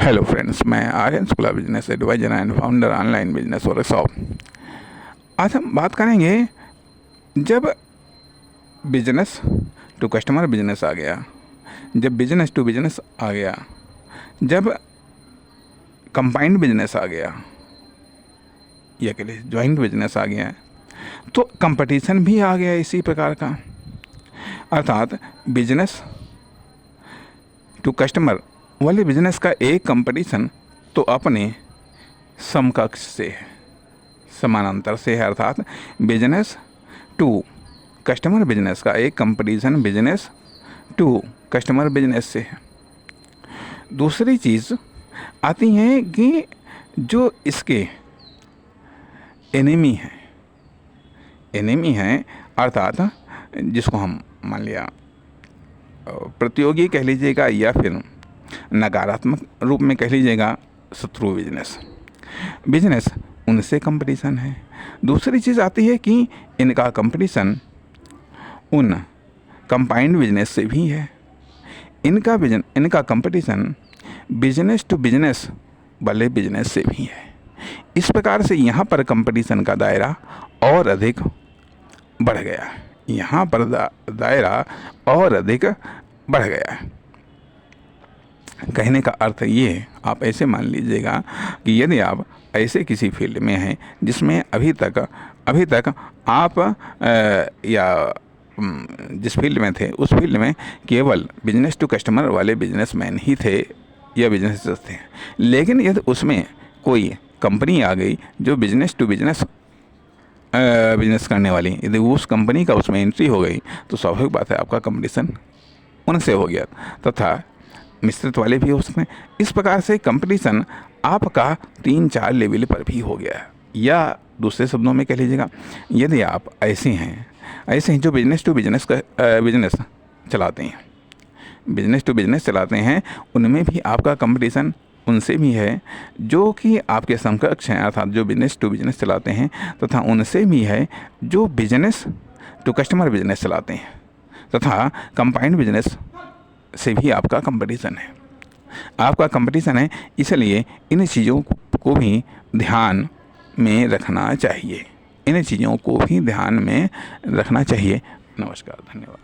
Hello friends, मैं Aryan Shukla, business advisor and founder online business workshop. आज हम बात करेंगे जब बिजनेस टू कस्टमर बिजनेस आ गया, जब बिजनेस टू बिजनेस आ गया, जब कंबाइंड बिजनेस आ गया या के लिए ज्वाइंट बिजनेस आ गया, तो कंपटीशन भी आ गया इसी प्रकार का। अर्थात बिजनेस टू कस्टमर वाले बिजनेस का एक कंपटीशन तो अपने समकक्ष से है, समानांतर से है। अर्थात बिजनेस टू कस्टमर बिजनेस का एक competition business to customer business से है। दूसरी चीज़ आती है कि जो इसके एनिमी है, अर्थात जिसको हम मान लिया प्रतियोगी कह लीजिएगा या फिर नकारात्मक रूप में कह लीजिएगा शत्रु बिजनेस उनसे कंपटीशन है। दूसरी चीज़ आती है कि इनका कंपटीशन उन कंबाइंड बिजनेस से भी है। इनका कंपटीशन बिजनेस टू बिजनेस वाले बिजनेस से भी है। इस प्रकार से यहाँ पर कंपटीशन का दायरा और अधिक बढ़ गया, यहाँ पर दायरा और अधिक बढ़ गया है। कहने का अर्थ ये है, आप ऐसे मान लीजिएगा कि यदि आप ऐसे किसी फील्ड में हैं जिसमें अभी तक आप या जिस फील्ड में थे उस फील्ड में केवल बिजनेस टू कस्टमर वाले बिजनेसमैन ही थे या बिजनेस थे, लेकिन यदि उसमें कोई कंपनी आ गई जो बिजनेस टू बिजनेस बिजनेस करने वाली, यदि उस कंपनी का उसमें एंट्री हो गई तो स्वाभाविक बात है आपका कंपटीशन उनसे हो गया, तथा मिश्रित वाले भी हो सकते हैं। इस प्रकार से कंपटीशन आपका 3-4 लेवल पर भी हो गया है। या दूसरे शब्दों में कह लीजिएगा, यदि आप ऐसे हैं जो बिजनेस टू बिजनेस बिजनेस चलाते हैं, उनमें भी आपका कंपटीशन उनसे भी है जो कि आपके समकक्ष हैं, अर्थात जो बिजनेस टू बिजनेस चलाते हैं, तथा उनसे भी है जो बिजनेस टू कस्टमर बिजनेस चलाते हैं, तथा कंबाइंड बिजनेस से भी आपका कंपटीशन है। इसलिए इन चीज़ों को भी ध्यान में रखना चाहिए। नमस्कार, धन्यवाद।